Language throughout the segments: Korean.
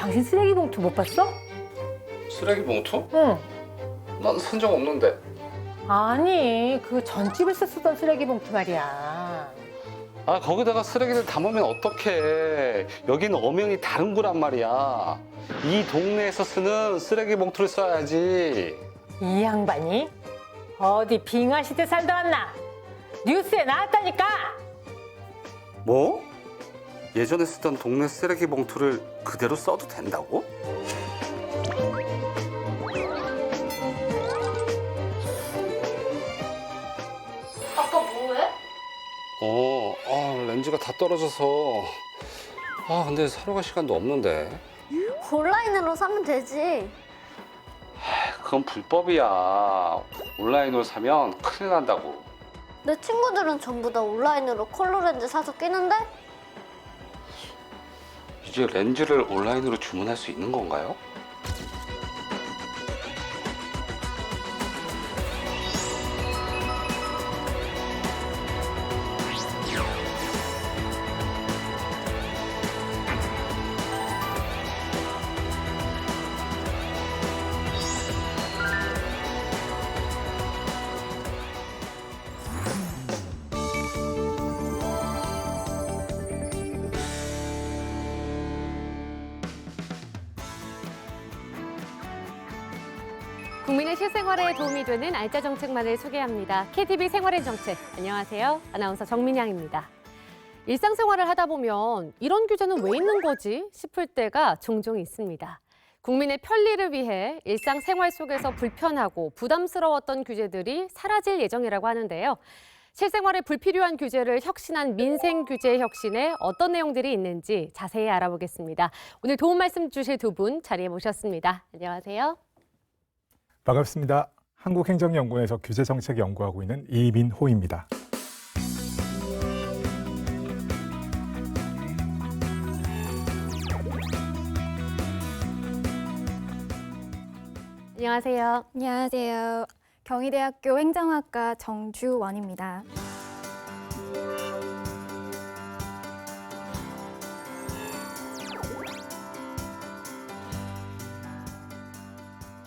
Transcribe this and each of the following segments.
당신 쓰레기 봉투 못 봤어? 쓰레기 봉투? 응. 난 산 적 없는데. 아니, 그 전집에서 쓰던 쓰레기 봉투 말이야. 아, 거기다가 쓰레기를 담으면 어떡해. 여기는 엄연히 다른 거란 말이야. 이 동네에서 쓰는 쓰레기 봉투를 써야지. 이 양반이 어디 빙하 시대 살다 왔나? 뉴스에 나왔다니까. 뭐? 예전에 쓰던 동네 쓰레기 봉투를 그대로 써도 된다고? 아빠 뭐해? 렌즈가 다 떨어져서. 근데 사러 갈 시간도 없는데. 온라인으로 사면 되지. 그건 불법이야. 온라인으로 사면 큰일 난다고. 내 친구들은 전부 다 온라인으로 컬러 렌즈 사서 끼는데? 이제 렌즈를 온라인으로 주문할 수 있는 건가요? 국민의 실생활에 도움이 되는 알짜 정책만을 소개합니다. KTV 생활의 정책. 안녕하세요. 아나운서 정민양입니다. 일상생활을 하다 보면 이런 규제는 왜 있는 거지 싶을 때가 종종 있습니다. 국민의 편리를 위해 일상생활 속에서 불편하고 부담스러웠던 규제들이 사라질 예정이라고 하는데요. 실생활에 불필요한 규제를 혁신한 민생규제 혁신에 어떤 내용들이 있는지 자세히 알아보겠습니다. 오늘 도움 말씀 주실 두 분 자리에 모셨습니다. 안녕하세요. 반갑습니다. 한국행정연구원에서 규제정책 연구하고 있는 이민호입니다. 안녕하세요. 안녕하세요. 경희대학교 행정학과 정주원입니다.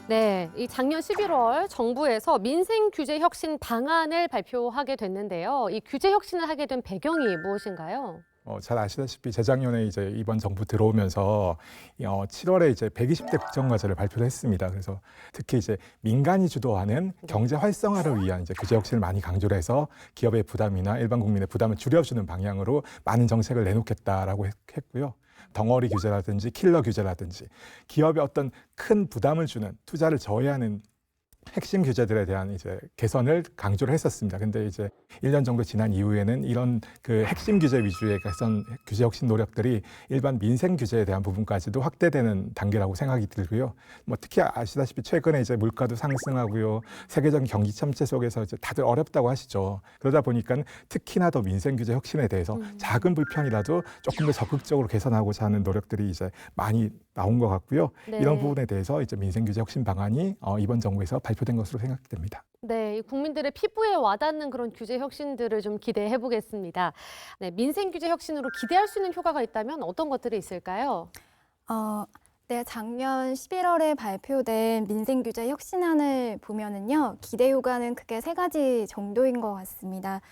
네, 이 작년 11월 정부에서 민생규제 혁신 방안을 발표하게 됐는데요. 이 규제 혁신을 하게 된 배경이 무엇인가요? 잘 아시다시피 재작년에 이제 이번 정부 들어오면서 7월에 이제 120대 국정과제를 발표를 했습니다. 그래서 특히 이제 민간이 주도하는 경제 활성화를 위한 이제 규제 혁신을 많이 강조를 해서 기업의 부담이나 일반 국민의 부담을 줄여주는 방향으로 많은 정책을 내놓겠다라고 했고요. 덩어리 규제라든지 킬러 규제라든지 기업에 어떤 큰 부담을 주는 투자를 저해하는 핵심 규제들에 대한 이제 개선을 강조를 했었습니다. 근데 이제 1년 정도 지난 이후에는 이런 그 핵심 규제 위주의 개선 규제 혁신 노력들이 일반 민생 규제에 대한 부분까지도 확대되는 단계라고 생각이 들고요. 뭐 특히 아시다시피 최근에 이제 물가도 상승하고요. 세계적인 경기 침체 속에서 이제 다들 어렵다고 하시죠. 그러다 보니까 특히나 더 민생 규제 혁신에 대해서 작은 불편이라도 조금 더 적극적으로 개선하고자 하는 노력들이 이제 많이 나온 것 같고요. 네. 이런 부분에 대해서 이제 민생규제 혁신 방안이 이번 정부에서 발표된 것으로 생각됩니다. 네, 이 국민들의 피부에 와닿는 그런 규제 혁신들을 좀 기대해 보겠습니다. 네, 민생규제 혁신으로 기대할 수 있는 효과가 있다면 어떤 것들이 있을까요? 네, 작년 11월에 발표된 민생규제 혁신안을 보면은요, 기대 효과는 크게 세 가지 정도인 것 같습니다.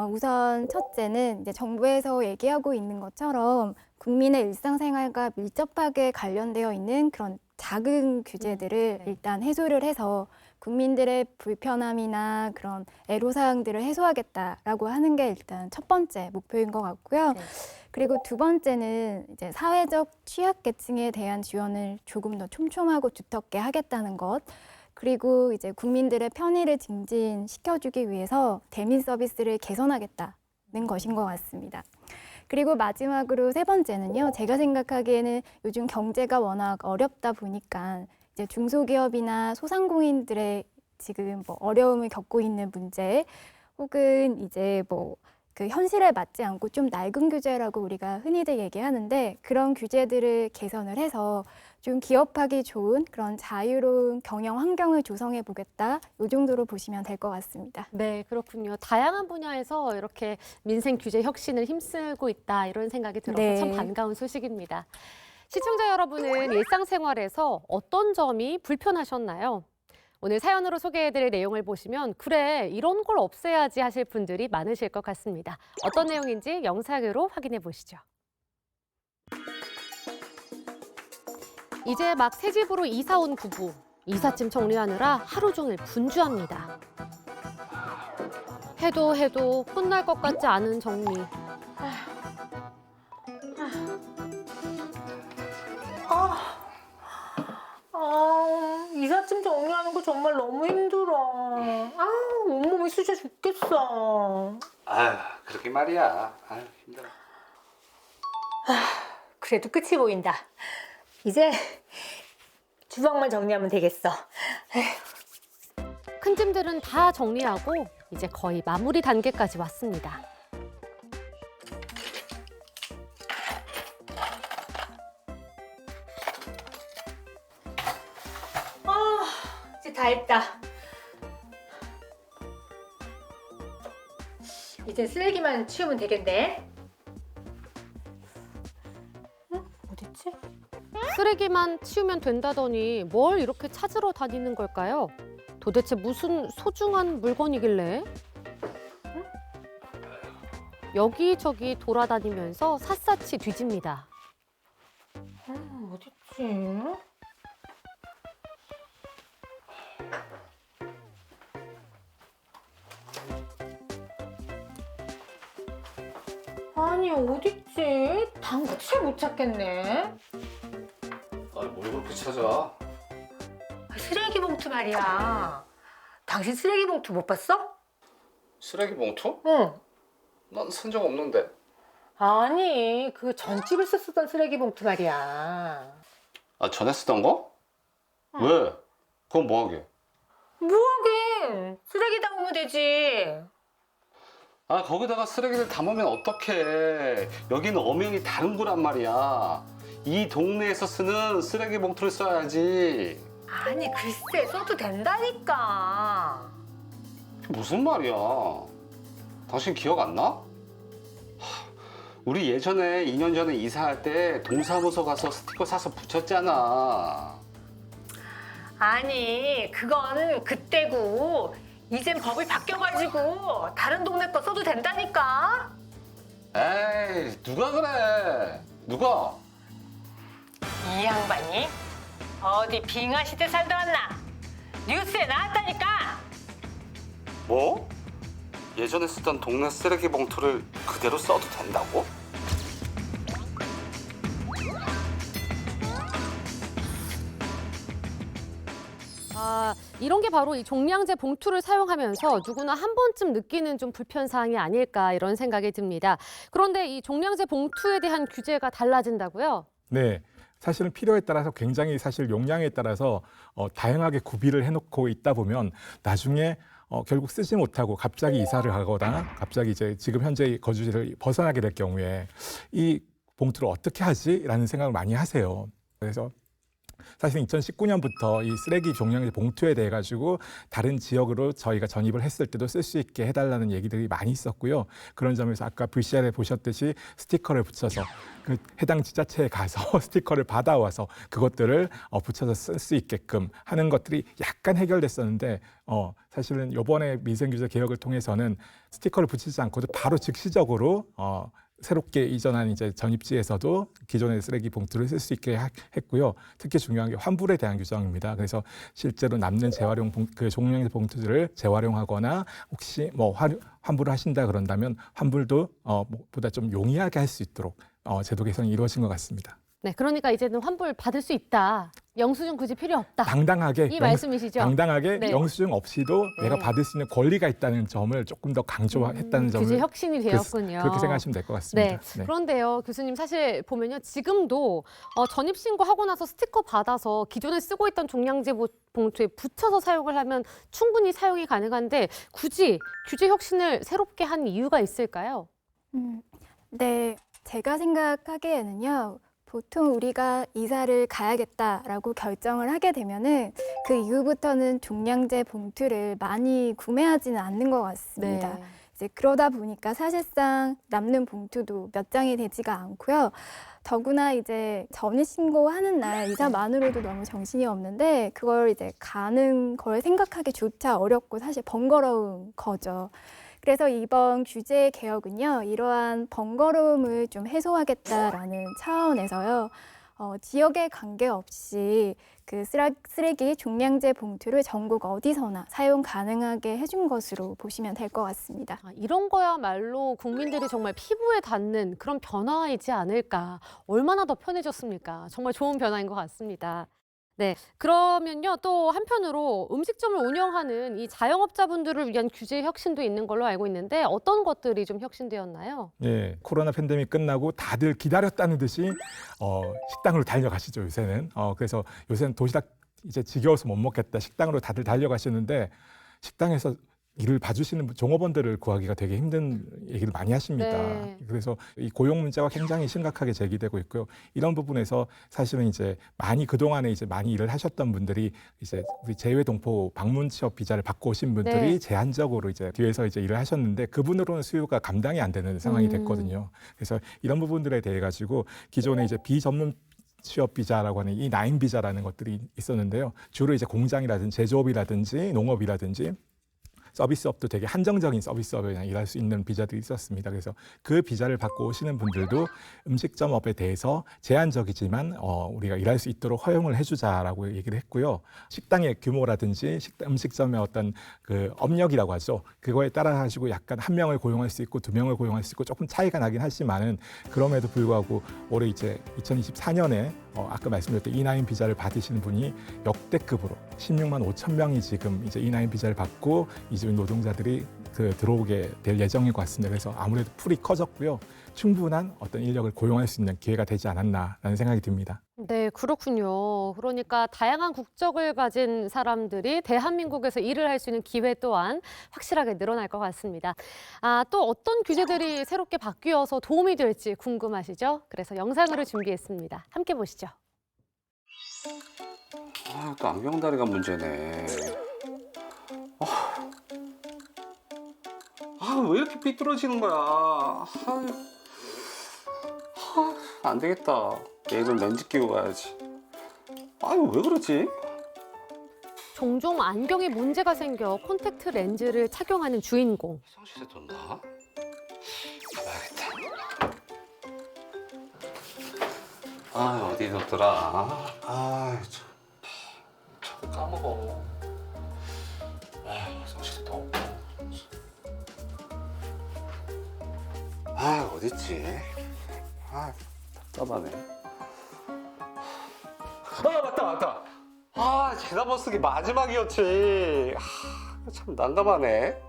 우선 첫째는 이제 정부에서 얘기하고 있는 것처럼 국민의 일상생활과 밀접하게 관련되어 있는 그런 작은 규제들을 일단 해소를 해서 국민들의 불편함이나 그런 애로사항들을 해소하겠다라고 하는 게 일단 첫 번째 목표인 것 같고요. 그리고 두 번째는 이제 사회적 취약계층에 대한 지원을 조금 더 촘촘하고 두텁게 하겠다는 것. 그리고 이제 국민들의 편의를 증진시켜주기 위해서 대민 서비스를 개선하겠다는 것인 것 같습니다. 그리고 마지막으로 세 번째는요. 제가 생각하기에는 요즘 경제가 워낙 어렵다 보니까 이제 중소기업이나 소상공인들의 지금 뭐 어려움을 겪고 있는 문제 혹은 이제 뭐 그 현실에 맞지 않고 좀 낡은 규제라고 우리가 흔히들 얘기하는데 그런 규제들을 개선을 해서 좀 기업하기 좋은 그런 자유로운 경영 환경을 조성해 보겠다. 이 정도로 보시면 될 것 같습니다. 네, 그렇군요. 다양한 분야에서 이렇게 민생 규제 혁신을 힘쓰고 있다 이런 생각이 들어서 네. 참 반가운 소식입니다. 시청자 여러분은 일상생활에서 어떤 점이 불편하셨나요? 오늘 사연으로 소개해드릴 내용을 보시면 그래, 이런 걸 없애야지 하실 분들이 많으실 것 같습니다. 어떤 내용인지 영상으로 확인해 보시죠. 이제 막 새 집으로 이사 온 부부. 이삿짐 정리하느라 하루 종일 분주합니다. 해도 끝날 것 같지 않은 정리. 이삿짐 정리하는 거 정말 너무 힘들어. 온몸이 쑤셔 죽겠어. 아휴, 그렇게 말이야. 아휴, 힘들어. 그래도 끝이 보인다. 이제 주방만 정리하면 되겠어. 큰 짐들은 다 정리하고 이제 거의 마무리 단계까지 왔습니다. 이제 다 했다. 이제 쓰레기만 치우면 되겠네. 어딨지? 쓰레기만 치우면 된다더니 뭘 이렇게 찾으러 다니는 걸까요? 도대체 무슨 소중한 물건이길래? 여기저기 돌아다니면서 샅샅이 뒤집니다. 어딨지? 아니 어딨지? 당체 못 찾겠네. 아니, 뭘 그렇게 찾아? 쓰레기 봉투 말이야. 당신 쓰레기 봉투 못 봤어? 쓰레기 봉투? 응. 난 산 적 없는데. 아니 그 전집에서 쓰던 쓰레기 봉투 말이야. 아, 전에 쓰던 거? 왜? 그건 뭐하게? 뭐하긴 쓰레기 담으면 되지. 아, 거기다가 쓰레기를 담으면 어떡해. 여기는 엄연히 다른 거란 말이야. 이 동네에서 쓰는 쓰레기 봉투를 써야지. 아니 글쎄 써도 된다니까. 무슨 말이야? 당신 기억 안 나? 우리 예전에 2년 전에 이사할 때 동사무소 가서 스티커 사서 붙였잖아. 아니 그건 그때고 이젠 법이 바뀌어가지고 다른 동네 거 써도 된다니까. 에이, 누가 그래? 누가? 이 양반이 어디 빙하 시대 살다 왔나? 뉴스에 나왔다니까. 뭐? 예전에 쓰던 동네 쓰레기 봉투를 그대로 써도 된다고? 이런 게 바로 이 종량제 봉투를 사용하면서 누구나 한 번쯤 느끼는 좀 불편사항이 아닐까 이런 생각이 듭니다. 그런데 이 종량제 봉투에 대한 규제가 달라진다고요? 네. 사실은 필요에 따라서 굉장히 사실 용량에 따라서 다양하게 구비를 해놓고 있다 보면 나중에 결국 쓰지 못하고 갑자기 이사를 하거나 갑자기 이제 지금 현재 거주지를 벗어나게 될 경우에 이 봉투를 어떻게 하지? 라는 생각을 많이 하세요. 그래서 사실 2019년부터 이 쓰레기 종량제 봉투에 대해 가지고 다른 지역으로 저희가 전입을 했을 때도 쓸 수 있게 해달라는 얘기들이 많이 있었고요. 그런 점에서 아까 VCR에 보셨듯이 스티커를 붙여서 그 해당 지자체에 가서 스티커를 받아와서 그것들을 붙여서 쓸 수 있게끔 하는 것들이 약간 해결됐었는데 사실은 이번에 민생규제 개혁을 통해서는 스티커를 붙이지 않고도 바로 즉시적으로 새롭게 이전한 이제 전입지에서도 기존의 쓰레기 봉투를 쓸 수 있게 했고요. 특히 중요한 게 환불에 대한 규정입니다. 그래서 실제로 남는 재활용 그 종량제 봉투들을 재활용하거나 혹시 뭐 환불을 하신다 그런다면 환불도 보다 좀 용이하게 할 수 있도록 제도 개선이 이루어진 것 같습니다. 네, 그러니까 이제는 환불 받을 수 있다. 영수증 굳이 필요 없다. 당당하게 이 말씀이시죠? 당당하게 네. 영수증 없이도 내가 받을 수 있는 권리가 있다는 점을 조금 더 강조했다는 점을 규제 혁신이 되었군요. 그렇게 생각하시면 될 것 같습니다. 네. 그런데요, 교수님 사실 보면요, 지금도 전입 신고하고 나서 스티커 받아서 기존에 쓰고 있던 종량제 봉투에 붙여서 사용을 하면 충분히 사용이 가능한데 굳이 규제 혁신을 새롭게 한 이유가 있을까요? 네, 제가 생각하기에는요. 보통 우리가 이사를 가야겠다라고 결정을 하게 되면은 그 이후부터는 종량제 봉투를 많이 구매하지는 않는 것 같습니다. 네. 이제 그러다 보니까 사실상 남는 봉투도 몇 장이 되지가 않고요. 더구나 이제 전입 신고하는 날 이사만으로도 너무 정신이 없는데 그걸 이제 가는 걸 생각하기조차 어렵고 사실 번거로운 거죠. 그래서 이번 규제 개혁은요, 이러한 번거로움을 좀 해소하겠다라는 차원에서요, 지역에 관계없이 그 쓰레기 종량제 봉투를 전국 어디서나 사용 가능하게 해준 것으로 보시면 될 것 같습니다. 이런 거야말로 국민들이 정말 피부에 닿는 그런 변화이지 않을까. 얼마나 더 편해졌습니까? 정말 좋은 변화인 것 같습니다. 네, 그러면요 또 한편으로 음식점을 운영하는 이 자영업자분들을 위한 규제 혁신도 있는 걸로 알고 있는데 어떤 것들이 좀 혁신되었나요? 예, 코로나 팬데믹 끝나고 다들 기다렸다는 듯이 식당으로 달려가시죠, 요새는. 그래서 요새는 도시락 이제 지겨워서 못 먹겠다, 식당으로 다들 달려가시는데 식당에서 일을 봐주시는 종업원들을 구하기가 되게 힘든 얘기를 많이 하십니다. 네. 그래서 이 고용 문제가 굉장히 심각하게 제기되고 있고요. 이런 부분에서 사실은 이제 많이 그동안에 이제 많이 일을 하셨던 분들이 이제 우리 재외동포 방문 취업 비자를 받고 오신 분들이 네. 제한적으로 이제 뒤에서 이제 일을 하셨는데 그분으로는 수요가 감당이 안 되는 상황이 됐거든요. 그래서 이런 부분들에 대해 가지고 기존에 이제 비전문 취업 비자라고 하는 이 나인 비자라는 것들이 있었는데요. 주로 이제 공장이라든지 제조업이라든지 농업이라든지 서비스업도 되게 한정적인 서비스업에 그냥 일할 수 있는 비자들이 있었습니다. 그래서 그 비자를 받고 오시는 분들도 음식점업에 대해서 제한적이지만 우리가 일할 수 있도록 허용을 해주자라고 얘기를 했고요. 식당의 규모라든지 음식점의 어떤 그 업력이라고 하죠. 그거에 따라 가지고 약간 한 명을 고용할 수 있고 두 명을 고용할 수 있고 조금 차이가 나긴 하지만은 그럼에도 불구하고 올해 이제 2024년에 아까 말씀드렸던 E9 비자를 받으시는 분이 역대급으로 16만 5천 명이 지금 이제 E9 비자를 받고 이주인 노동자들이 들어오게 될 예정인 것 같습니다. 그래서 아무래도 풀이 커졌고요. 충분한 어떤 인력을 고용할 수 있는 기회가 되지 않았나라는 생각이 듭니다. 네, 그렇군요. 그러니까 다양한 국적을 가진 사람들이 대한민국에서 일을 할 수 있는 기회 또한 확실하게 늘어날 것 같습니다. 또 어떤 규제들이 새롭게 바뀌어서 도움이 될지 궁금하시죠? 그래서 영상으로 준비했습니다. 함께 보시죠. 또 안경다리가 문제네. 왜 이렇게 삐뚤어지는 거야? 안 되겠다. 내일은 렌즈 끼고 가야지. 왜 그러지? 종종 안경에 문제가 생겨 콘택트 렌즈를 착용하는 주인공. 화장실에 뒀나? 가봐야겠다. 어디 뒀더라? 참 까먹어. 화장실에 더 없고. 어딨지? 답답하네. 맞다. 제가 벗은 게 마지막이었지. 참 난감하네.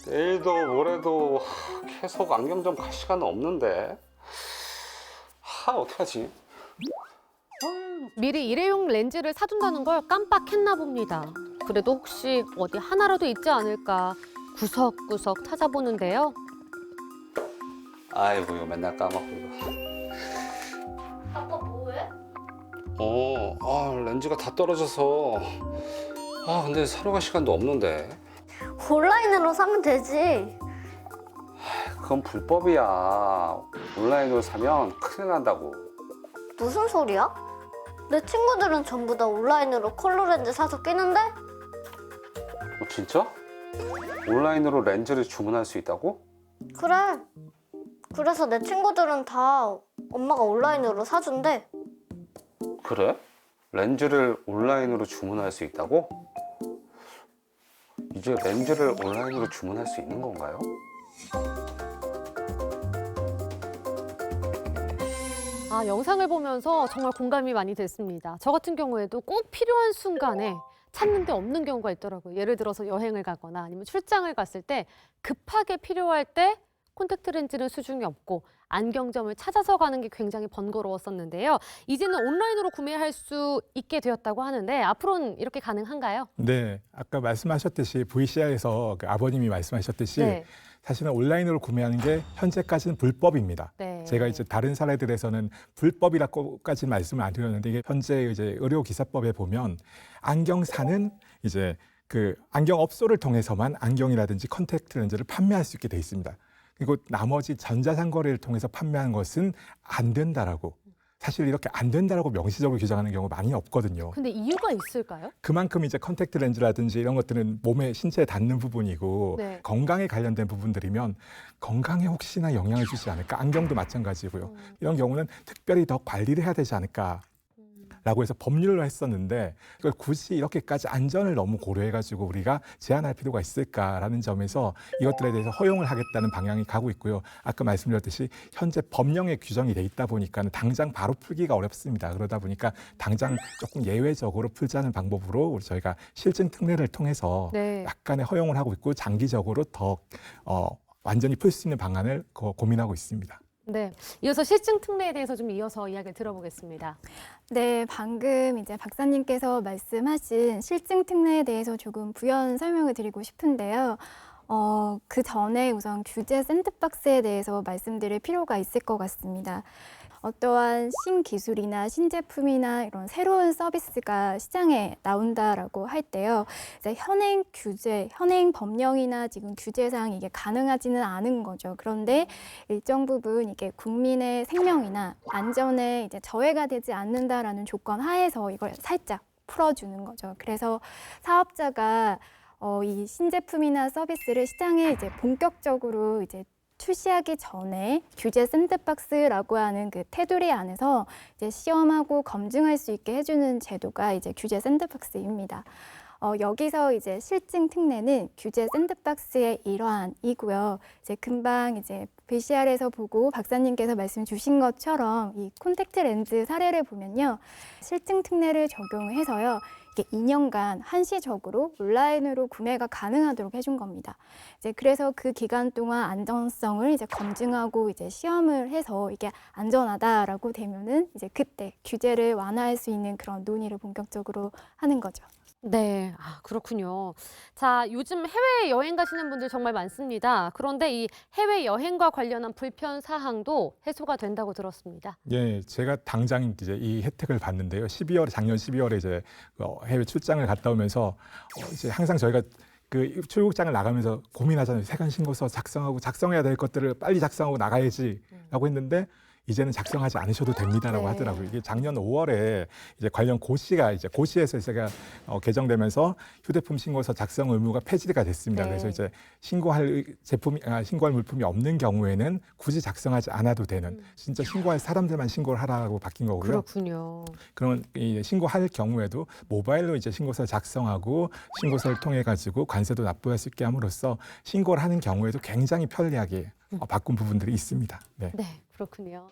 내일도 모레도 계속 안경점 갈 시간은 없는데. 어떡하지? 미리 일회용 렌즈를 사둔다는 걸 깜빡했나 봅니다. 그래도 혹시 어디 하나라도 있지 않을까 구석구석 찾아보는데요. 이거 맨날 까먹고 이거. 아빠 뭐해? 렌즈가 다 떨어져서. 근데 사러 갈 시간도 없는데. 온라인으로 사면 되지. 그건 불법이야. 온라인으로 사면 큰일 난다고. 무슨 소리야? 내 친구들은 전부 다 온라인으로 컬러 렌즈 사서 끼는데? 진짜? 온라인으로 렌즈를 주문할 수 있다고? 그래. 그래서 내 친구들은 다 엄마가 온라인으로 사준대. 그래? 렌즈를 온라인으로 주문할 수 있다고? 이제 렌즈를 온라인으로 주문할 수 있는 건가요? 영상을 보면서 정말 공감이 많이 됐습니다. 저 같은 경우에도 꼭 필요한 순간에 찾는데 없는 경우가 있더라고요. 예를 들어서 여행을 가거나 아니면 출장을 갔을 때 급하게 필요할 때 콘택트 렌즈는 수중에 없고 안경점을 찾아서 가는 게 굉장히 번거로웠었는데요. 이제는 온라인으로 구매할 수 있게 되었다고 하는데 앞으로는 이렇게 가능한가요? 네, 아까 말씀하셨듯이 VCR에서 그 아버님이 말씀하셨듯이 네. 사실은 온라인으로 구매하는 게 현재까지는 불법입니다. 네. 제가 이제 다른 사례들에서는 불법이라고까지 말씀을 안 드렸는데 이게 현재 이제 의료기사법에 보면 안경사는 이제 그 안경 업소를 통해서만 안경이라든지 컨택트 렌즈를 판매할 수 있게 돼 있습니다. 그리고 나머지 전자상거래를 통해서 판매하는 것은 안 된다라고. 사실 이렇게 안 된다라고 명시적으로 규정하는 경우가 많이 없거든요. 근데 이유가 있을까요? 그만큼 이제 컨택트 렌즈라든지 이런 것들은 몸에 신체에 닿는 부분이고 네. 건강에 관련된 부분들이면 건강에 혹시나 영향을 주지 않을까? 안경도 마찬가지고요. 이런 경우는 특별히 더 관리를 해야 되지 않을까? 라고 해서 법률로 했었는데 그걸 굳이 이렇게까지 안전을 너무 고려해가지고 우리가 제한할 필요가 있을까라는 점에서 이것들에 대해서 허용을 하겠다는 방향이 가고 있고요. 아까 말씀드렸듯이 현재 법령에 규정이 돼 있다 보니까 당장 바로 풀기가 어렵습니다. 그러다 보니까 당장 조금 예외적으로 풀자는 방법으로 우리 저희가 실증 특례를 통해서 네. 약간의 허용을 하고 있고 장기적으로 더 완전히 풀 수 있는 방안을 고민하고 있습니다. 네. 이어서 실증 특례에 대해서 좀 이어서 이야기를 들어보겠습니다. 네, 방금 이제 박사님께서 말씀하신 실증 특례에 대해서 조금 부연 설명을 드리고 싶은데요. 그 전에 우선 규제 샌드박스에 대해서 말씀드릴 필요가 있을 것 같습니다. 어떠한 신기술이나 신제품이나 이런 새로운 서비스가 시장에 나온다라고 할 때요. 이제 현행 규제, 현행 법령이나 지금 규제상 이게 가능하지는 않은 거죠. 그런데 일정 부분 이게 국민의 생명이나 안전에 이제 저해가 되지 않는다라는 조건 하에서 이걸 살짝 풀어주는 거죠. 그래서 사업자가 이 신제품이나 서비스를 시장에 이제 본격적으로 이제 출시하기 전에 규제 샌드박스라고 하는 그 테두리 안에서 이제 시험하고 검증할 수 있게 해주는 제도가 이제 규제 샌드박스입니다. 여기서 이제 실증 특례는 규제 샌드박스의 일환이고요. 이제 금방 이제 VCR에서 보고 박사님께서 말씀 주신 것처럼 이 콘택트 렌즈 사례를 보면요. 실증 특례를 적용해서요. 이게 2년간 한시적으로 온라인으로 구매가 가능하도록 해준 겁니다. 이제 그래서 그 기간 동안 안전성을 이제 검증하고 이제 시험을 해서 이게 안전하다라고 되면은 이제 그때 규제를 완화할 수 있는 그런 논의를 본격적으로 하는 거죠. 네, 그렇군요. 자, 요즘 해외 여행 가시는 분들 정말 많습니다. 그런데 이 해외 여행과 관련한 불편 사항도 해소가 된다고 들었습니다. 예, 제가 당장 이제 이 혜택을 받는데요. 작년 12월에 이제 해외 출장을 갔다 오면서 이제 항상 저희가 그 출국장을 나가면서 고민하잖아요. 세관 신고서 작성해야 될 것들을 빨리 작성하고 나가야지라고 했는데 이제는 작성하지 않으셔도 됩니다라고 네. 하더라고요. 이게 작년 5월에 이제 관련 고시에서 제가 개정되면서 휴대폰 신고서 작성 의무가 폐지가 됐습니다. 네. 그래서 이제 신고할 물품이 없는 경우에는 굳이 작성하지 않아도 되는 진짜 신고할 사람들만 신고를 하라고 바뀐 거고요. 그렇군요. 그러면 이 신고할 경우에도 모바일로 이제 신고서를 작성하고 신고서를 통해 가지고 관세도 납부할 수 있게 함으로써 신고를 하는 경우에도 굉장히 편리하게 바꾼 부분들이 있습니다. 네. 네, 그렇군요.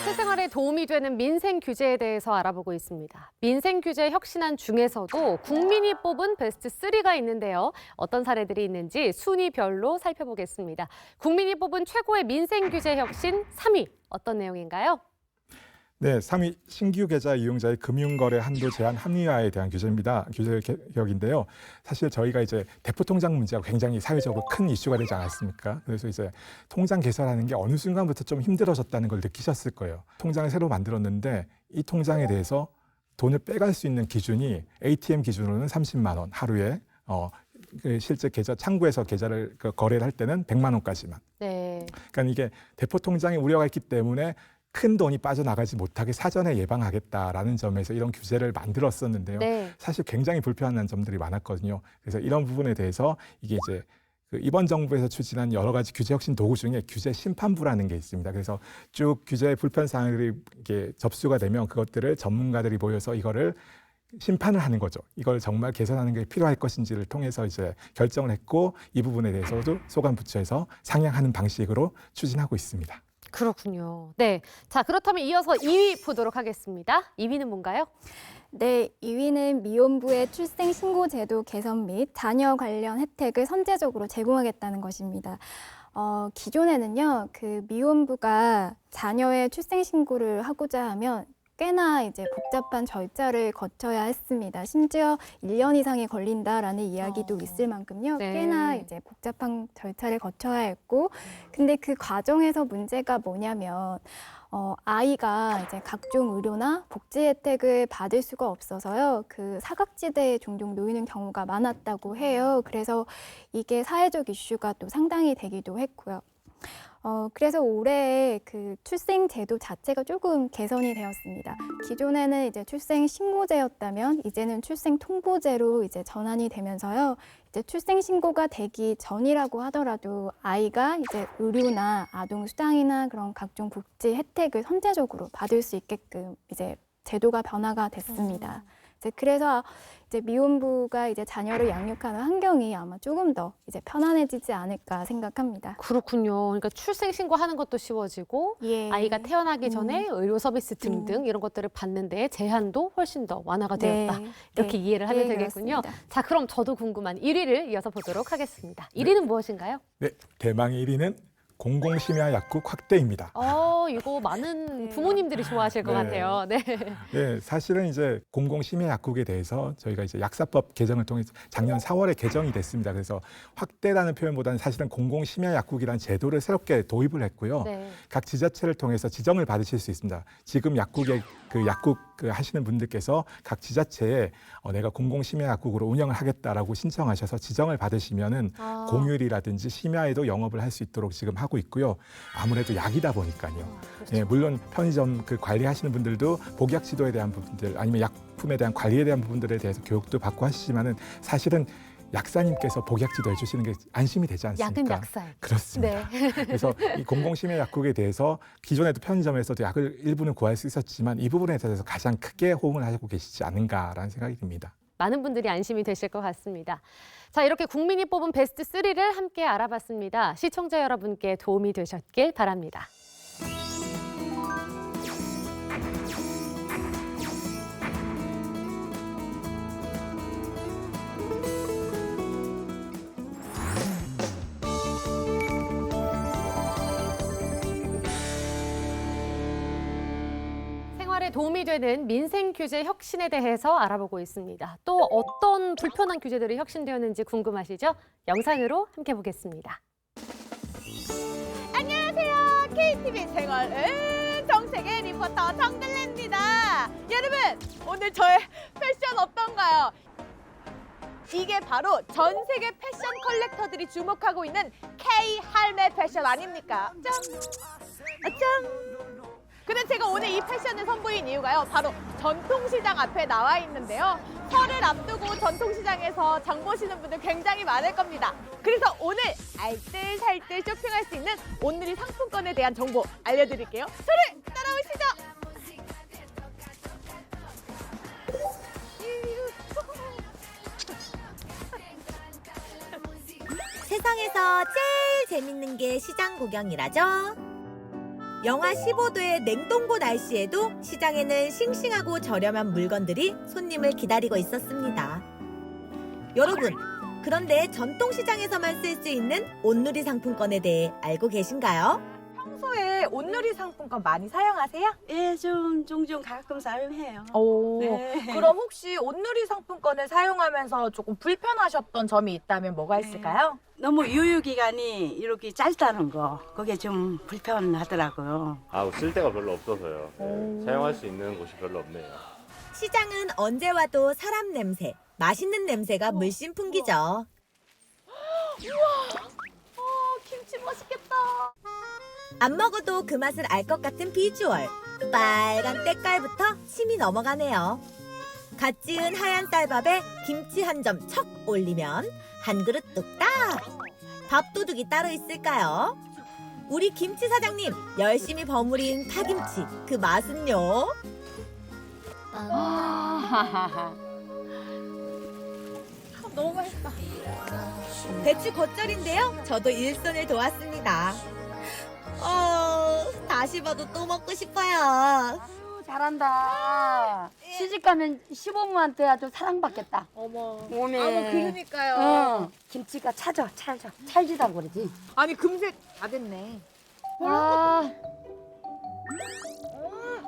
실생활에 도움이 되는 민생 규제에 대해서 알아보고 있습니다. 민생 규제 혁신안 중에서도 국민이 뽑은 베스트 3가 있는데요. 어떤 사례들이 있는지 순위별로 살펴보겠습니다. 국민이 뽑은 최고의 민생 규제 혁신 3위 어떤 내용인가요? 네, 3위 신규 계좌 이용자의 금융거래 한도 제한 합리화에 대한 규제입니다. 규제 개혁인데요. 사실 저희가 이제 대포통장 문제가 굉장히 사회적으로 큰 이슈가 되지 않았습니까? 그래서 이제 통장 개설하는 게 어느 순간부터 좀 힘들어졌다는 걸 느끼셨을 거예요. 통장을 새로 만들었는데 이 통장에 대해서 돈을 빼갈 수 있는 기준이 ATM 기준으로는 30만 원 하루에 실제 계좌 창구에서 계좌를 거래를 할 때는 100만 원까지만. 네. 그러니까 이게 대포통장에 우려가 있기 때문에 큰 돈이 빠져나가지 못하게 사전에 예방하겠다라는 점에서 이런 규제를 만들었었는데요. 네. 사실 굉장히 불편한 점들이 많았거든요. 그래서 이런 부분에 대해서 이게 이제 이번 정부에서 추진한 여러 가지 규제 혁신 도구 중에 규제 심판부라는 게 있습니다. 그래서 쭉 규제 불편 사항들이 이게 접수가 되면 그것들을 전문가들이 모여서 이거를 심판을 하는 거죠. 이걸 정말 개선하는 게 필요할 것인지를 통해서 이제 결정을 했고 이 부분에 대해서도 소관 부처에서 상향하는 방식으로 추진하고 있습니다. 그렇군요. 네. 자, 그렇다면 이어서 2위 보도록 하겠습니다. 2위는 뭔가요? 네, 2위는 미혼부의 출생신고제도 개선 및 자녀 관련 혜택을 선제적으로 제공하겠다는 것입니다. 기존에는요, 그 미혼부가 자녀의 출생신고를 하고자 하면 꽤나 이제 복잡한 절차를 거쳐야 했습니다. 심지어 1년 이상이 걸린다라는 이야기도 있을 만큼요. 네. 꽤나 이제 복잡한 절차를 거쳐야 했고, 근데 그 과정에서 문제가 뭐냐면 아이가 이제 각종 의료나 복지 혜택을 받을 수가 없어서요. 그 사각지대에 종종 놓이는 경우가 많았다고 해요. 그래서 이게 사회적 이슈가 또 상당히 되기도 했고요. 그래서 올해 그 출생 제도 자체가 조금 개선이 되었습니다. 기존에는 이제 출생 신고제였다면 이제는 출생 통보제로 이제 전환이 되면서요. 이제 출생 신고가 되기 전이라고 하더라도 아이가 이제 의료나 아동 수당이나 그런 각종 복지 혜택을 선제적으로 받을 수 있게끔 이제 제도가 변화가 됐습니다. 이제 그래서 이제 미혼부가 이제 자녀를 양육하는 환경이 아마 조금 더 이제 편안해지지 않을까 생각합니다. 그렇군요. 그러니까 출생 신고하는 것도 쉬워지고 예. 아이가 태어나기 전에 의료 서비스 등등 이런 것들을 받는 데 제한도 훨씬 더 완화가 되었다. 이렇게 이해를 하면 되겠군요. 그렇습니다. 자, 그럼 저도 궁금한 1위를 이어서 보도록 하겠습니다. 1위는 무엇인가요? 네, 대망의 1위는 공공심야 약국 확대입니다. 이거 많은 부모님들이 좋아하실 것 네. 같아요. 네. 네, 사실은 이제 공공심야 약국에 대해서 저희가 이제 약사법 개정을 통해서 작년 4월에 개정이 됐습니다. 그래서 확대라는 표현보다는 사실은 공공심야 약국이라는 제도를 새롭게 도입을 했고요. 네. 각 지자체를 통해서 지정을 받으실 수 있습니다. 지금 약국에 그 약국 하시는 분들께서 각 지자체에 내가 공공심야 약국으로 운영을 하겠다라고 신청하셔서 지정을 받으시면은 공휴일이라든지 심야에도 영업을 할 수 있도록 지금 하고 있고요. 아무래도 약이다 보니까요. 그렇죠. 예, 물론 편의점 그 관리하시는 분들도 복약 지도에 대한 부분들 아니면 약품에 대한 관리에 대한 부분들에 대해서 교육도 받고 하시지만은 사실은 약사님께서 복약 지도 해주시는 게 안심이 되지 않습니까? 약은 약살. 그렇습니다. 네. 그래서 이 공공심야 약국에 대해서 기존에도 편의점에서도 약을 일부는 구할 수 있었지만 이 부분에 대해서 가장 크게 호응을 하고 계시지 않은가라는 생각이 듭니다. 많은 분들이 안심이 되실 것 같습니다. 자, 이렇게 국민이 뽑은 베스트 3를 함께 알아봤습니다. 시청자 여러분께 도움이 되셨길 바랍니다. 생활에 도움이 되는 민생 규제 혁신에 대해서 알아보고 있습니다. 또 어떤 불편한 규제들이 혁신되었는지 궁금하시죠? 영상으로 함께 보겠습니다. 안녕하세요. KTV 생활은 정책의 리포터 정글래입니다. 여러분, 오늘 저의 패션 어떤가요? 이게 바로 전 세계 패션 컬렉터들이 주목하고 있는 K 할매 패션 아닙니까? 짠! 짠! 근데 제가 오늘 이 패션을 선보인 이유가요. 바로 전통시장 앞에 나와 있는데요. 설을 앞두고 전통시장에서 장 보시는 분들 굉장히 많을 겁니다. 그래서 오늘 알뜰살뜰 쇼핑할 수 있는 온누리 상품권에 대한 정보 알려드릴게요. 저를 따라오시죠. 세상에서 제일 재밌는 게 시장 구경이라죠. 영하 15도의 냉동고 날씨에도 시장에는 싱싱하고 저렴한 물건들이 손님을 기다리고 있었습니다. 여러분, 그런데 전통시장에서만 쓸 수 있는 온누리 상품권에 대해 알고 계신가요? 평소에 온누리 상품권 많이 사용하세요? 예, 좀 종종 가끔 사용해요. 오, 네. 그럼 혹시 온누리 상품권을 사용하면서 조금 불편하셨던 점이 있다면 뭐가 있을까요? 너무 유효기간이 이렇게 짧다는 거, 그게 좀 불편하더라고요. 쓸 데가 별로 없어서요. 네, 사용할 수 있는 곳이 별로 없네요. 시장은 언제 와도 사람 냄새, 맛있는 냄새가 물씬 풍기죠. 김치 맛있겠다. 안 먹어도 그 맛을 알 것 같은 비주얼. 빨간 때깔부터 침이 넘어가네요. 갓 지은 하얀 쌀밥에 김치 한 점 척 올리면 한 그릇 뚝딱. 밥도둑이 따로 있을까요? 우리 김치 사장님 열심히 버무린 파김치, 그 맛은요? 너무 맛있다. 배추 겉절인데요. 저도 일손을 도왔습니다. 다시 봐도 또 먹고 싶어요. 잘한다. 시집가면 시부모한테 아주 사랑받겠다. 어머. 오메. 그러니까요. 김치가 찰지다고 그러지. 아니 금세 다 됐네. 아,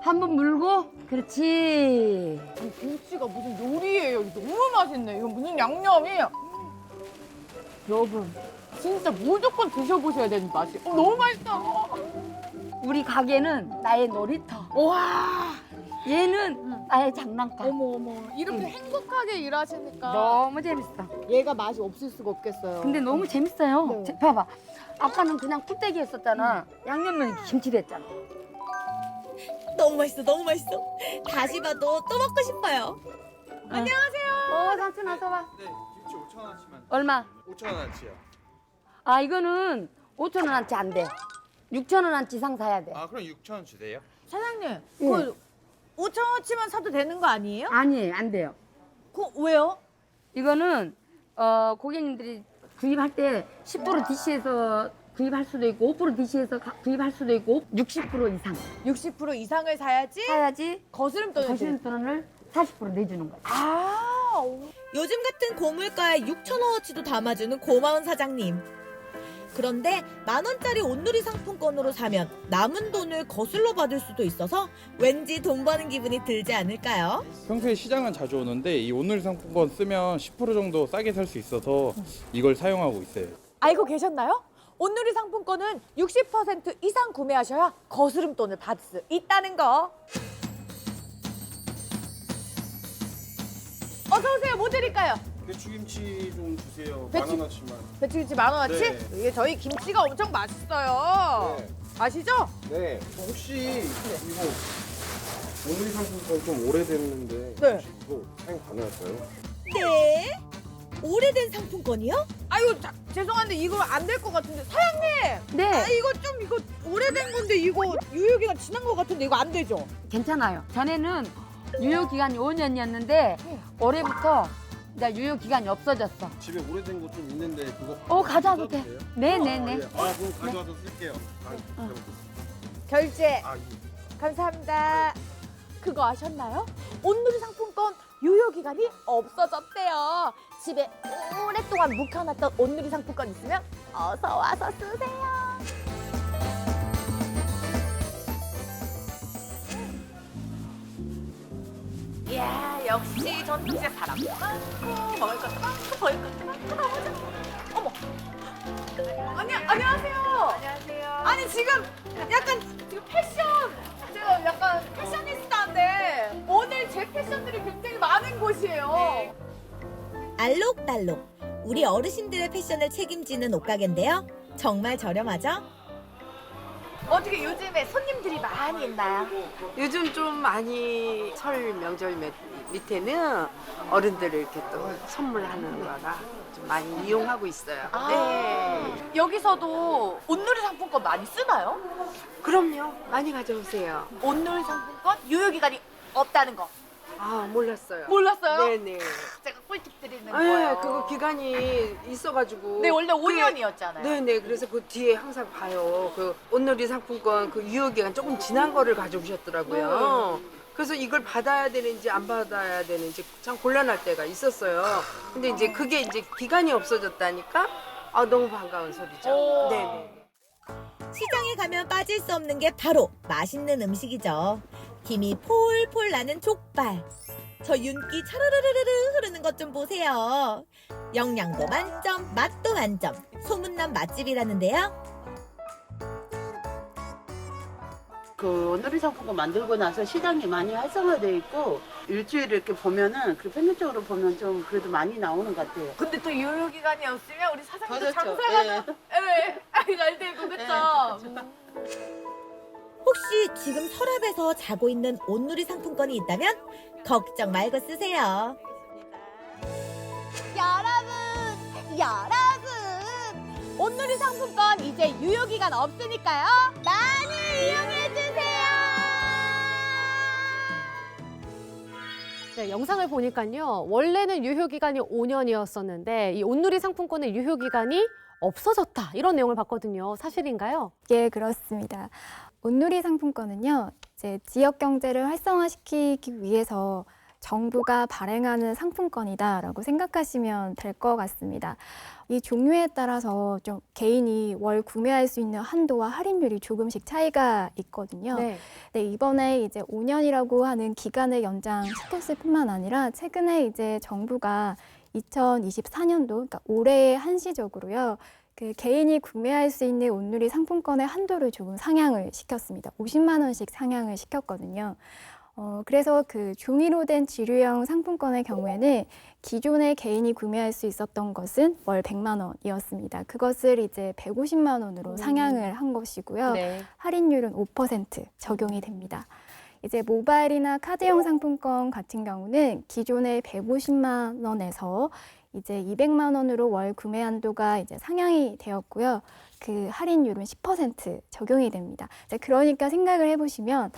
한 번 물고, 그렇지. 이 김치가 무슨 요리예요. 이거 너무 맛있네. 이거 무슨 양념이. 여러분, 진짜 무조건 드셔보셔야 되는 맛이. 너무 맛있다. 우리 가게는 나의 놀이터. 와. 얘는 나의 장난감. 어머. 이렇게 행복하게 일하시니까 너무 재밌어. 얘가 맛이 없을 수가 없겠어요. 근데 너무 재밌어요. 네. 봐봐. 아까는 그냥 꿀떼기 했었잖아. 양념은 김치 됐잖아. 너무 맛있어, 너무 맛있어. 다시 봐도 또 먹고 싶어요. 안녕하세요. 삼촌 어서 와. 네, 김치 5,000원어치만. 얼마? 5,000원어치요. 아, 이거는 5,000원어치 안 돼. 6,000원어치 이상 사야 돼. 아, 그럼 6,000원 주세요. 사장님, 예. 그 5,000원치만 사도 되는 거 아니에요? 아니, 안 돼요. 그 왜요? 이거는 고객님들이 구입할 때 10% DC에서 구입할 수도 있고 5% DC에서 구입할 수도 있고 60% 이상 60% 이상을 사야지 사야지 거스름돈을 거시돈을 40% 내주는 거야. 아, 요즘 같은 고물가에 6,000원어치도 담아주는 고마운 사장님. 그런데 10,000원짜리 온누리 상품권으로 사면 남은 돈을 거슬러 받을 수도 있어서 왠지 돈 버는 기분이 들지 않을까요? 평소에 시장은 자주 오는데 이 온누리 상품권 쓰면 10% 정도 싸게 살 수 있어서 이걸 사용하고 있어요. 알고 계셨나요? 온누리 상품권은 60% 이상 구매하셔야 거스름돈을 받을 수 있다는 거. 어서 오세요. 뭐 드릴까요? 배추김치 좀 주세요. 배추- 10,000원어치만. 배추김치 10,000원어치? 네. 이게 저희 김치가 엄청 맛있어요. 네. 아시죠? 네. 혹시 이거 온누리 상품권 좀 오래됐는데 네. 혹시 이거 사용 가능할까요? 네? 오래된 상품권이요? 아유, 죄송한데 이거 안 될 것 같은데. 사장님! 네, 이거 오래된 건데 이거 유효기간 지난 것 같은데 이거 안 되죠? 괜찮아요. 전에는 유효 기간이 5년이었는데 올해부터 이제 유효 기간이 없어졌어. 집에 오래된 거 좀 있는데 그거 가져와도 돼. 돼요? 네네네. 아, 그럼 가져와서 쓸게요. 결제 아, 감사합니다. 그거 아셨나요? 온누리 상품권 유효기간이 없어졌대요. 집에 오랫동안 묵혀놨던 온누리 상품권 있으면 어서 와서 쓰세요. 이야, 역시 전통시장 사람 많고 먹을 것도 많고 보일 것도 많고 너무 좋아. 어머. 안녕하세요. 안녕하세요. 아니 지금 약간 지금 제가 약간 패셔니스타인데 오늘 제 패션들이 굉장히 많은 곳이에요. 알록달록 우리 어르신들의 패션을 책임지는 옷가게인데요. 정말 저렴하죠? 어떻게 요즘에 손님들이 많이 있나요? 요즘 좀 많이 설 명절 밑에는 어른들을 이렇게 또 선물하는 거가 좀 많이 이용하고 있어요. 네. 여기서도 온누리 상품권 많이 쓰나요? 그럼요. 많이 가져오세요. 온누리 상품권 유효기간이 없다는 거 아, 몰랐어요. 몰랐어요? 네네. 제가 꿀팁 드리는 네, 거예요. 그거 기간이 있어가지고. 네, 원래 5년이었잖아요. 네네. 그래서 그 뒤에 항상 봐요. 그 온누리 상품권 그 유효기간 조금 지난 거를 가져오셨더라고요. 그래서 이걸 받아야 되는지 안 받아야 되는지 참 곤란할 때가 있었어요. 근데 이제 그게 이제 기간이 없어졌다니까 너무 반가운 소리죠. 네네. 시장에 가면 빠질 수 없는 게 바로 맛있는 음식이죠. 김이 폴폴 나는 족발. 저 윤기 차르르르르 흐르는 것 좀 보세요. 영양도 만점, 맛도 만점. 소문난 맛집이라는데요. 그 온누리 상품권 만들고 나서 시장이 많이 활성화되어 있고 일주일에 이렇게 보면은 그 평균적으로 보면 좀 그래도 많이 나오는 것 같아요. 근데 또 유효기간이 없으면 우리 사장님도 그렇죠. 장사가 잘 되고 그쵸? 혹시 지금 서랍에서 자고 있는 온누리 상품권이 있다면 걱정 말고 쓰세요. 여러분! 온누리 상품권 이제 유효기간 없으니까요. 많이 이용해주세요! 네, 영상을 보니까요. 원래는 유효기간이 5년이었었는데 이 온누리 상품권의 유효기간이 없어졌다. 이런 내용을 봤거든요. 사실인가요? 예, 그렇습니다. 온누리 상품권은요, 이제 지역 경제를 활성화시키기 위해서 정부가 발행하는 상품권이다라고 생각하시면 될 것 같습니다. 이 종류에 따라서 좀 개인이 월 구매할 수 있는 한도와 할인율이 조금씩 차이가 있거든요. 네. 네, 이번에 이제 5년이라고 하는 기간을 연장시켰을 뿐만 아니라 최근에 이제 정부가 2024년도, 그러니까 올해 한시적으로요. 그 개인이 구매할 수 있는 온누리 상품권의 한도를 조금 상향을 시켰습니다. 50만 원씩 상향을 시켰거든요. 그래서 그 종이로 된 지류형 상품권의 경우에는 기존에 개인이 구매할 수 있었던 것은 월 100만 원이었습니다. 그것을 이제 150만 원으로 상향을 한 것이고요. 네. 할인율은 5% 적용이 됩니다. 이제 모바일이나 카드형 상품권 같은 경우는 기존의 150만 원에서 이제 200만 원으로 월 구매 한도가 이제 상향이 되었고요. 그 할인율은 10% 적용이 됩니다. 이제 그러니까 생각을 해보시면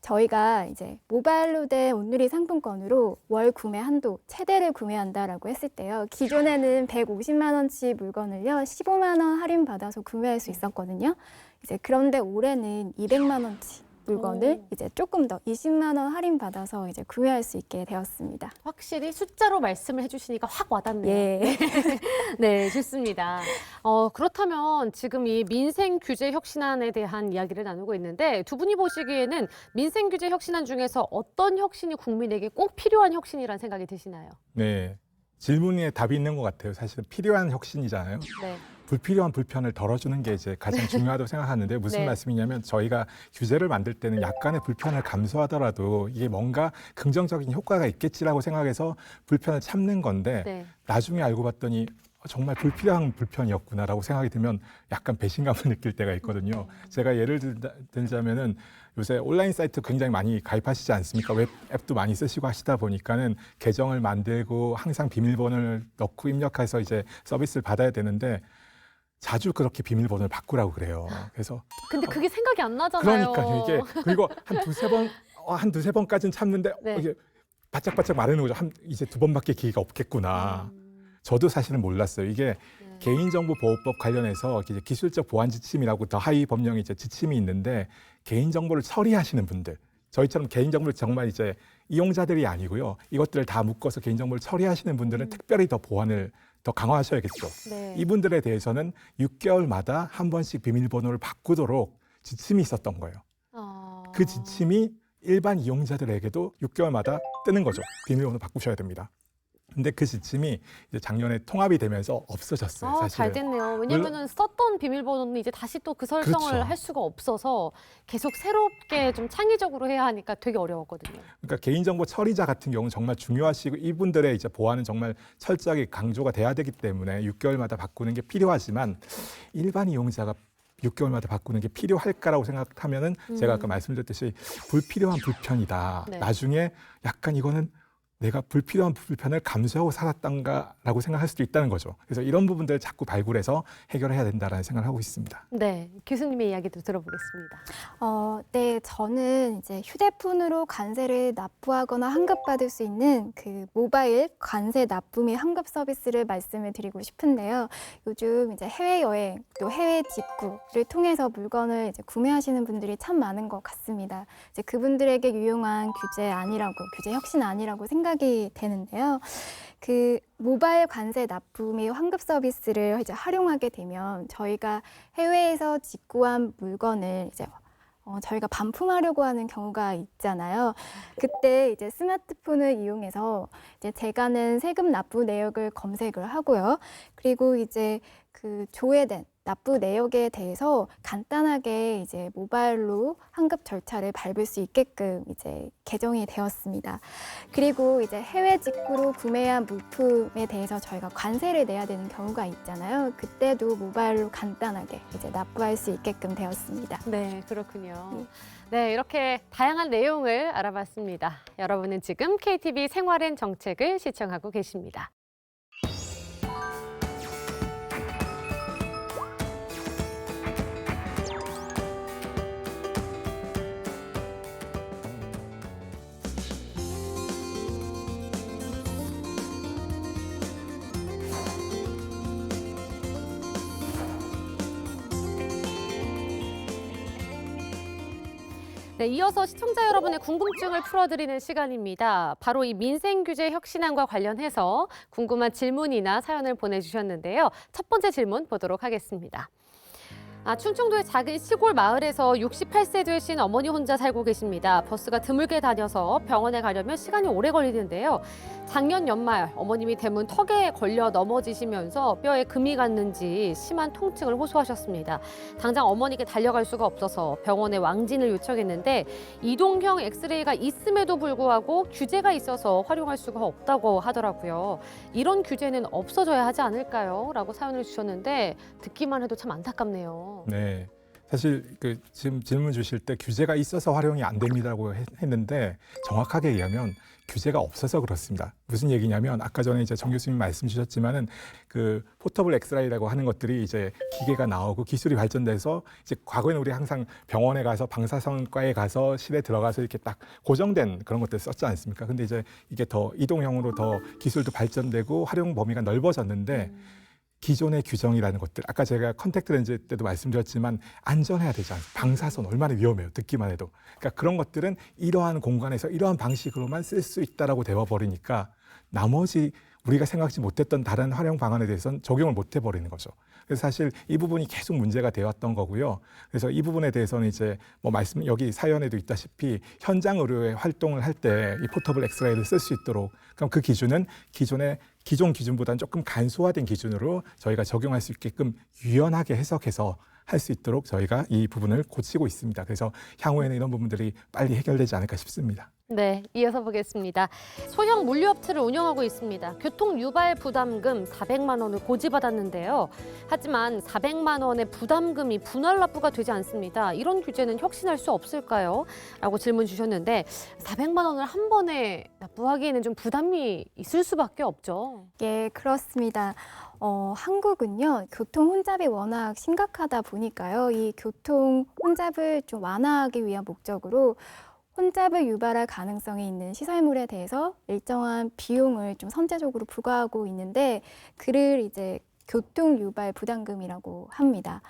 저희가 이제 모바일로 된 온누리 상품권으로 월 구매 한도 최대를 구매한다라고 했을 때요. 기존에는 150만 원치 물건을요 15만 원 할인 받아서 구매할 수 있었거든요. 이제 그런데 올해는 200만 원치 물건을 이제 조금 더 20만 원 할인 받아서 이제 구매할 수 있게 되었습니다. 확실히 숫자로 말씀을 해주시니까 확 와닿네요. 예. 네, 좋습니다. 그렇다면 지금 이 민생 규제 혁신안에 대한 이야기를 나누고 있는데 두 분이 보시기에는 민생 규제 혁신안 중에서 어떤 혁신이 국민에게 꼭 필요한 혁신이라는 생각이 드시나요? 네, 질문에 답이 있는 것 같아요. 사실 필요한 혁신이잖아요. 네. 불필요한 불편을 덜어주는 게 이제 가장 중요하다고 생각하는데 무슨 네. 말씀이냐면 저희가 규제를 만들 때는 약간의 불편을 감수하더라도 이게 뭔가 긍정적인 효과가 있겠지라고 생각해서 불편을 참는 건데 네. 나중에 알고 봤더니 정말 불필요한 불편이었구나라고 생각이 들면 약간 배신감을 느낄 때가 있거든요. 제가 예를 들자면은 요새 온라인 사이트 굉장히 많이 가입하시지 않습니까? 웹 앱도 많이 쓰시고 하시다 보니까는 계정을 만들고 항상 비밀번호를 넣고 입력해서 이제 서비스를 받아야 되는데 자주 그렇게 비밀번호를 바꾸라고 그래요. 그래서 근데 그게 생각이 안 나잖아요. 그러니까 이게 그리고 한 두세 번까지는 참는데 네. 이게 바짝바짝 마르는 거죠. 이제 두 번밖에 기회가 없겠구나. 저도 사실은 몰랐어요. 이게 개인정보보호법 관련해서 이제 기술적 보안 지침이라고 더 하위 법령의 이제 지침이 있는데 개인정보를 처리하시는 분들, 저희처럼 개인정보를 정말 이제 이용자들이 아니고요. 이것들을 다 묶어서 개인정보를 처리하시는 분들은 특별히 더 보안을 더 강화하셔야겠죠. 네. 이분들에 대해서는 6개월마다 한 번씩 비밀번호를 바꾸도록 지침이 있었던 거예요. 그 지침이 일반 이용자들에게도 6개월마다 뜨는 거죠. 비밀번호 바꾸셔야 됩니다. 근데 그 지침이 이제 작년에 통합이 되면서 없어졌어요. 사실은. 잘 됐네요. 왜냐면은 썼던 비밀번호는 이제 다시 또 그 설정을 그렇죠. 할 수가 없어서 계속 새롭게 좀 창의적으로 해야 하니까 되게 어려웠거든요. 그러니까 개인정보 처리자 같은 경우는 정말 중요하시고 이분들의 이제 보안은 정말 철저하게 강조가 돼야 되기 때문에 6개월마다 바꾸는 게 필요하지만 일반 이용자가 6개월마다 바꾸는 게 필요할까라고 생각하면은 제가 아까 말씀드렸듯이 불필요한 불편이다. 네. 나중에 약간 이거는 내가 불필요한 불편을 감수하고 살았던가라고 생각할 수도 있다는 거죠. 그래서 이런 부분들을 자꾸 발굴해서 해결해야 된다라는 생각을 하고 있습니다. 네, 교수님의 이야기도 들어보겠습니다. 네, 저는 이제 휴대폰으로 관세를 납부하거나 환급받을 수 있는 그 모바일 관세 납부 및 환급 서비스를 말씀을 드리고 싶은데요. 요즘 이제 해외여행 또 해외 직구를 통해서 물건을 이제 구매하시는 분들이 참 많은 것 같습니다. 이제 그분들에게 유용한 규제 혁신 아니라고 생각이 되는데요. 그 모바일 관세 납부 및 환급 서비스를 이제 활용하게 되면 저희가 해외에서 직구한 물건을 이제 저희가 반품하려고 하는 경우가 있잖아요. 그때 이제 스마트폰을 이용해서 이제 제가 낸 세금 납부 내역을 검색을 하고요. 그리고 이제 그 조회된 납부 내역에 대해서 간단하게 이제 모바일로 환급 절차를 밟을 수 있게끔 이제 개정이 되었습니다. 그리고 이제 해외 직구로 구매한 물품에 대해서 저희가 관세를 내야 되는 경우가 있잖아요. 그때도 모바일로 간단하게 이제 납부할 수 있게끔 되었습니다. 네, 그렇군요. 네, 이렇게 다양한 내용을 알아봤습니다. 여러분은 지금 KTV 생활엔 정책을 시청하고 계십니다. 네, 이어서 시청자 여러분의 궁금증을 풀어드리는 시간입니다. 바로 이 민생규제 혁신안과 관련해서 궁금한 질문이나 사연을 보내주셨는데요. 첫 번째 질문 보도록 하겠습니다. 충청도의 작은 시골 마을에서 68세 되신 어머니 혼자 살고 계십니다. 버스가 드물게 다녀서 병원에 가려면 시간이 오래 걸리는데요. 작년 연말 어머님이 대문 턱에 걸려 넘어지시면서 뼈에 금이 갔는지 심한 통증을 호소하셨습니다. 당장 어머니께 달려갈 수가 없어서 병원에 왕진을 요청했는데 이동형 엑스레이가 있음에도 불구하고 규제가 있어서 활용할 수가 없다고 하더라고요. 이런 규제는 없어져야 하지 않을까요? 라고 사연을 주셨는데 듣기만 해도 참 안타깝네요. 네. 사실 지금 질문 주실 때 규제가 있어서 활용이 안 됩니다라고 했는데 정확하게 얘기하면 규제가 없어서 그렇습니다. 무슨 얘기냐면 아까 전에 이제 정 교수님 말씀 주셨지만은 포터블 엑스레이라고 하는 것들이 이제 기계가 나오고 기술이 발전돼서 이제 과거에는 우리 항상 병원에 가서 방사선과에 가서 실에 들어가서 이렇게 딱 고정된 그런 것들 썼지 않습니까? 근데 이제 이게 더 이동형으로 더 기술도 발전되고 활용 범위가 넓어졌는데 기존의 규정이라는 것들, 아까 제가 컨택트 렌즈 때도 말씀드렸지만 안전해야 되지 않습니까? 방사선 얼마나 위험해요, 듣기만 해도. 그러니까 그런 것들은 이러한 공간에서 이러한 방식으로만 쓸 수 있다라고 되어버리니까 나머지 우리가 생각지 못했던 다른 활용 방안에 대해서는 적용을 못 해버리는 거죠. 그래서 사실 이 부분이 계속 문제가 되었던 거고요. 그래서 이 부분에 대해서는 이제 여기 사연에도 있다시피 현장 의료의 활동을 할 때 이 포터블 엑스레이를 쓸 수 있도록 그럼 그 기준은 기존 기준보다는 조금 간소화된 기준으로 저희가 적용할 수 있게끔 유연하게 해석해서 할 수 있도록 저희가 이 부분을 고치고 있습니다. 그래서 향후에는 이런 부분들이 빨리 해결되지 않을까 싶습니다. 네, 이어서 보겠습니다. 소형 물류업체를 운영하고 있습니다. 교통 유발 부담금 400만 원을 고지받았는데요. 하지만 400만 원의 부담금이 분할 납부가 되지 않습니다. 이런 규제는 혁신할 수 없을까요? 라고 질문 주셨는데 400만 원을 한 번에 납부하기에는 좀 부담이 있을 수밖에 없죠. 예, 그렇습니다. 한국은요, 교통 혼잡이 워낙 심각하다 보니까요, 이 교통 혼잡을 좀 완화하기 위한 목적으로 혼잡을 유발할 가능성이 있는 시설물에 대해서 일정한 비용을 좀 선제적으로 부과하고 있는데, 그를 이제 교통 유발 부담금이라고 합니다.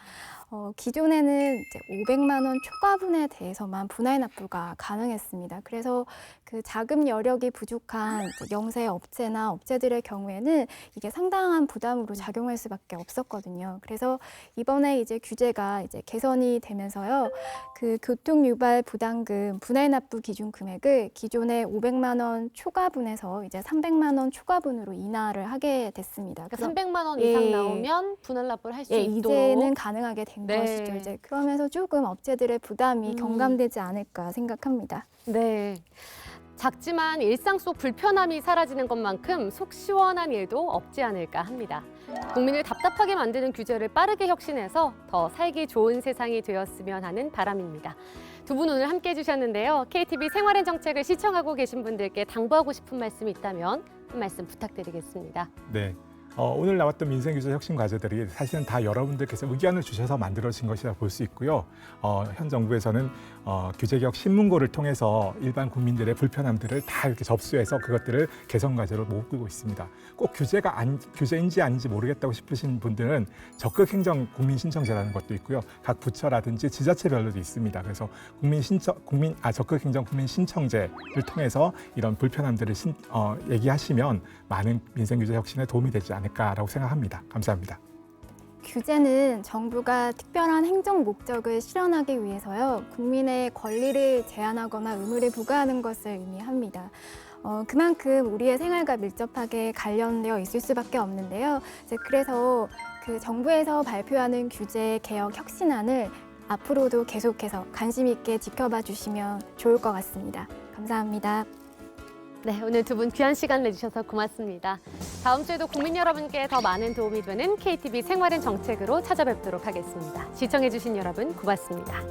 기존에는 이제 500만 원 초과분에 대해서만 분할 납부가 가능했습니다. 그래서 그 자금 여력이 부족한 영세 업체나 업체들의 경우에는 이게 상당한 부담으로 작용할 수밖에 없었거든요. 그래서 이번에 이제 규제가 이제 개선이 되면서요, 그 교통 유발 부담금 분할 납부 기준 금액을 기존의 500만 원 초과분에서 이제 300만 원 초과분으로 인하를 하게 됐습니다. 그래서 300만 원 이상 나오면 분할 납부를 할 수 있도록 이제는 가능하게 된 것이죠. 이제 그러면서 조금 업체들의 부담이 경감되지 않을까 생각합니다. 네. 작지만 일상 속 불편함이 사라지는 것만큼 속 시원한 일도 없지 않을까 합니다. 국민을 답답하게 만드는 규제를 빠르게 혁신해서 더 살기 좋은 세상이 되었으면 하는 바람입니다. 두 분 오늘 함께 해주셨는데요. KTV 생활의 정책을 시청하고 계신 분들께 당부하고 싶은 말씀이 있다면 한 말씀 부탁드리겠습니다. 네. 오늘 나왔던 민생규제 혁신 과제들이 사실은 다 여러분들께서 의견을 주셔서 만들어진 것이라 볼 수 있고요. 현 정부에서는 규제개혁 신문고를 통해서 일반 국민들의 불편함들을 다 이렇게 접수해서 그것들을 개선 과제로 모으고 있습니다. 꼭 규제인지 아닌지 모르겠다고 싶으신 분들은 적극행정 국민신청제라는 것도 있고요. 각 부처라든지 지자체별로도 있습니다. 그래서 적극행정 국민신청제를 통해서 이런 불편함들을 얘기하시면 많은 민생규제 혁신에 도움이 되지 않을까라고 생각합니다. 감사합니다. 규제는 정부가 특별한 행정 목적을 실현하기 위해서요, 국민의 권리를 제한하거나 의무를 부과하는 것을 의미합니다. 그만큼 우리의 생활과 밀접하게 관련되어 있을 수밖에 없는데요. 그래서 그 정부에서 발표하는 규제 개혁 혁신안을 앞으로도 계속해서 관심 있게 지켜봐 주시면 좋을 것 같습니다. 감사합니다. 네, 오늘 두 분 귀한 시간 내주셔서 고맙습니다. 다음 주에도 국민 여러분께 더 많은 도움이 되는 KTV 생활의 정책으로 찾아뵙도록 하겠습니다. 시청해주신 여러분 고맙습니다.